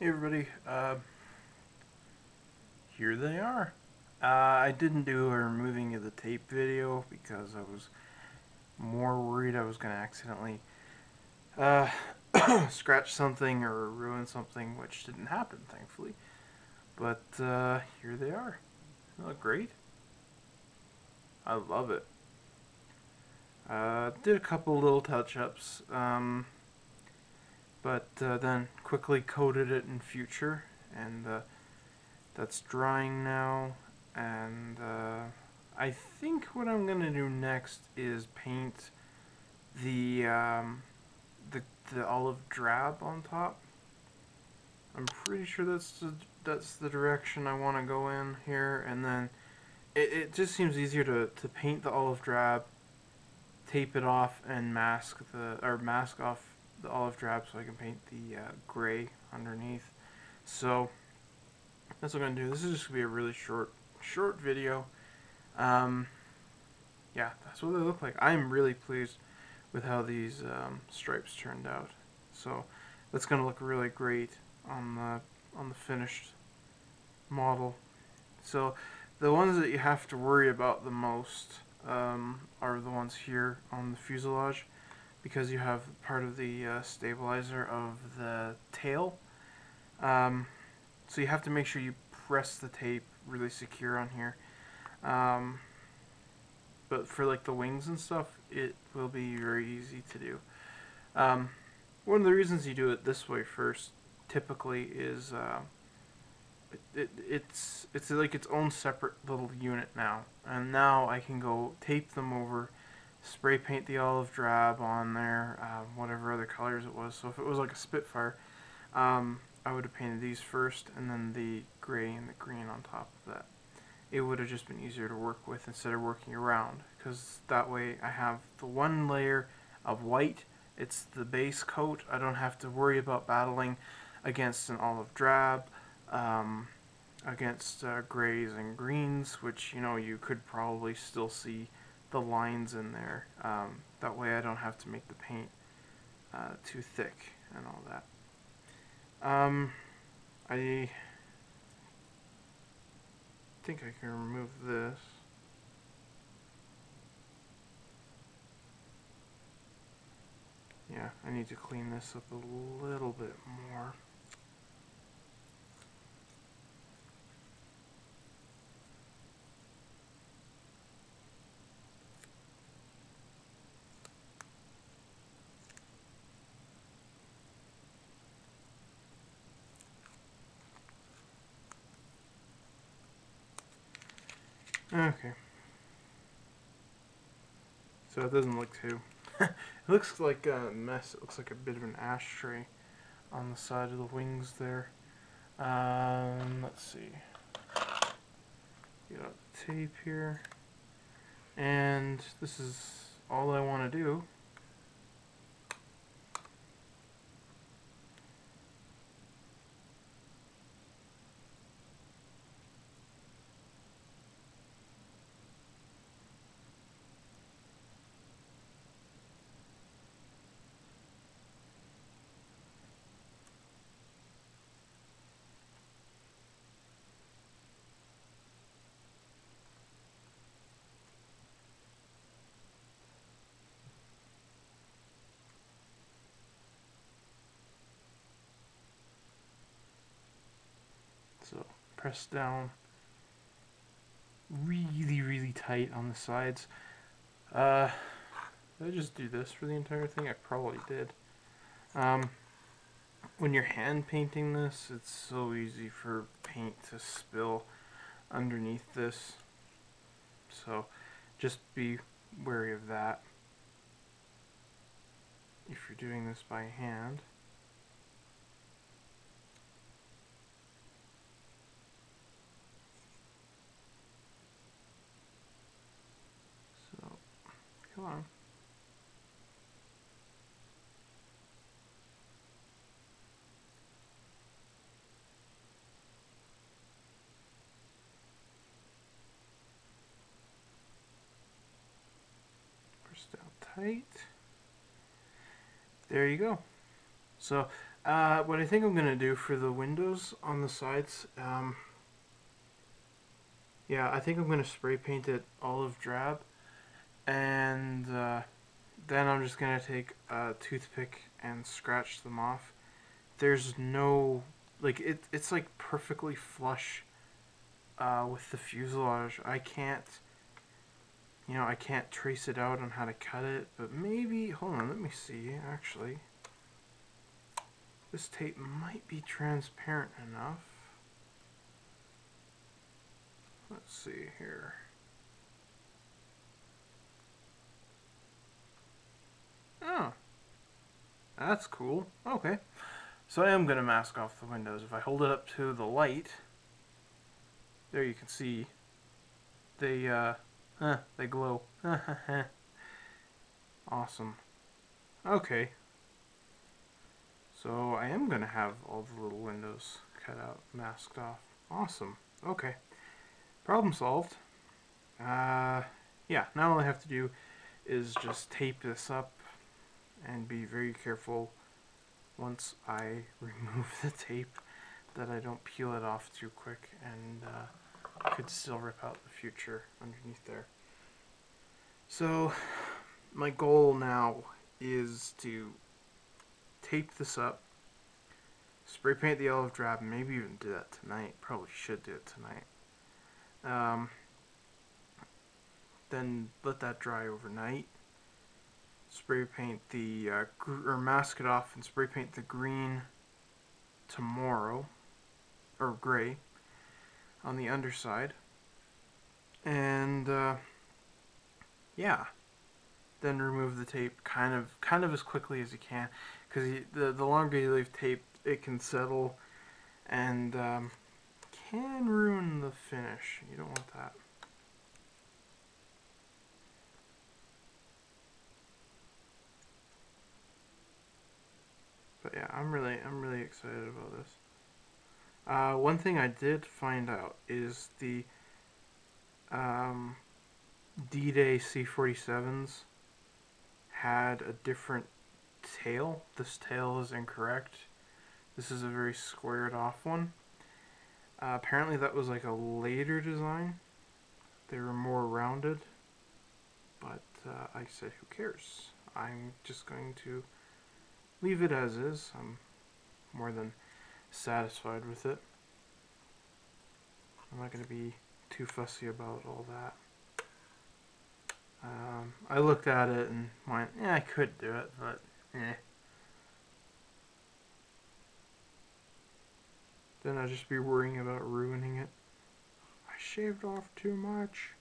Hey everybody, here they are. I didn't do a removing of the tape video because I was more worried I was going to accidentally uh, scratch something or ruin something, which didn't happen, thankfully. But here they are. They look great. I love it. Did a couple little touch-ups, but then quickly coated it in future, and that's drying now. And I think what I'm gonna do next is paint the the olive drab on top. I'm pretty sure that's the direction I want to go in here, and then it just seems easier to paint the olive drab, tape it off, and mask off the olive drab so I can paint the gray underneath. So that's what I'm gonna do. This is just gonna be a really short video. Yeah, that's what they look like. I'm really pleased with how these stripes turned out. So that's gonna look really great on the finished model. So the ones that you have to worry about the most are the ones here on the fuselage, because you have part of the stabilizer of the tail. So you have to make sure you press the tape really secure on here. But for like the wings and stuff, it will be very easy to do. One of the reasons you do it this way first, typically, is it's like its own separate little unit now. And now I can go tape them over, spray paint the olive drab on there, whatever other colors it was. So if it was like a Spitfire, I would have painted these first, and then the gray and the green on top of that. It would have just been easier to work with instead of working around, because that way I have the one layer of white. It's the base coat. I don't have to worry about battling against an olive drab, against grays and greens, which, you know, you could probably still see the lines in there. That way I don't have to make the paint too thick and all that. I think I can remove this. Yeah, I need to clean this up a little bit more. Okay. So it doesn't look too... it looks like a mess. It looks like a bit of an ashtray on the side of the wings there. Let's see. Get out the tape here. And this is all I want to do. So press down really tight on the sides. Did I just do this for the entire thing? I probably did. When you're hand painting this, it's so easy for paint to spill underneath this. So just be wary of that if you're doing this by hand. So, come on. Press down tight. There you go. So What I think I'm gonna do for the windows on the sides, yeah, I think I'm gonna spray paint it olive drab, and then I'm just gonna take a toothpick and scratch them off. There's no, like, it's like perfectly flush with the fuselage. I can't, I can't trace it out on how to cut it, but maybe, hold on, let me see, actually. This tape might be transparent enough. Let's see here. Oh, that's cool. Okay. So I am going to mask off the windows. If I hold it up to the light, there you can see they glow. Awesome. Okay. So I am going to have all the little windows cut out, masked off. Awesome. Okay. Problem solved. Yeah, now all I have to do is just tape this up and be very careful once I remove the tape that I don't peel it off too quick and could still rip out the future underneath there. So my goal now is to tape this up, spray paint the olive drab, maybe even do that tonight. Probably should do it tonight. Then let that dry overnight. Spray paint the, or mask it off and spray paint the green tomorrow, or gray, on the underside. And, yeah. Then remove the tape kind of as quickly as you can, because the longer you leave tape, it can settle and can ruin the finish. You don't want that. But yeah, I'm really excited about this. One thing I did find out is the D-Day C-47s had a different tail. This tail is incorrect. This is a very squared off one. Apparently that was like a later design. They were more rounded. But I said, who cares? I'm just going to leave it as is. I'm more than satisfied with it. I'm not going to be too fussy about all that. I looked at it and went, yeah, I could do it, but eh. Then I'd just be worrying about ruining it. I shaved off too much.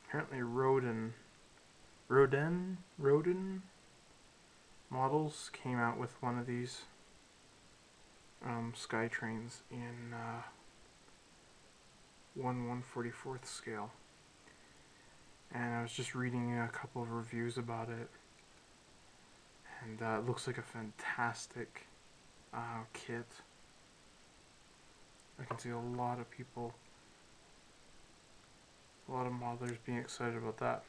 Apparently Rodin models came out with one of these Skytrains in 1/144th scale. And I was just reading a couple of reviews about it, and it looks like a fantastic kit. I can see a lot of people, a lot of modelers being excited about that.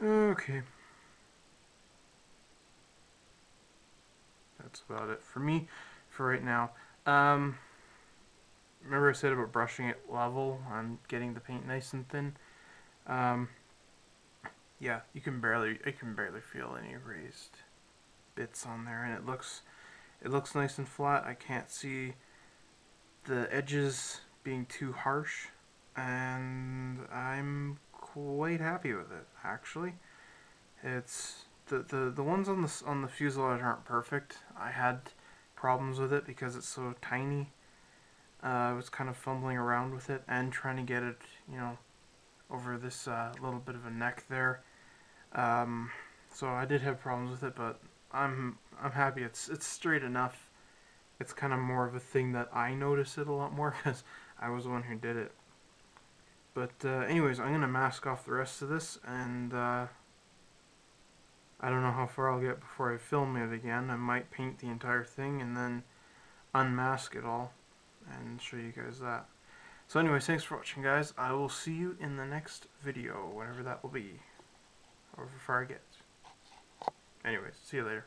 Okay. That's about it for me for right now. Remember I said about brushing it level and getting the paint nice and thin? Yeah, I can barely feel any raised bits on there, and it looks nice and flat. I can't see the edges being too harsh, and I'm quite happy with it, actually. It's the ones on the fuselage aren't perfect. I had problems with it because it's so tiny. I was kind of fumbling around with it and trying to get it, over this little bit of a neck there. So I did have problems with it, but I'm happy it's straight enough. It's kind of more of a thing that I notice it a lot more because I was the one who did it. But anyways, I'm going to mask off the rest of this, and I don't know how far I'll get before I film it again. I might paint the entire thing and then unmask it all and show you guys that. So anyways, thanks for watching, guys. I will see you in the next video, whenever that will be. However far I get. Anyways, see you later.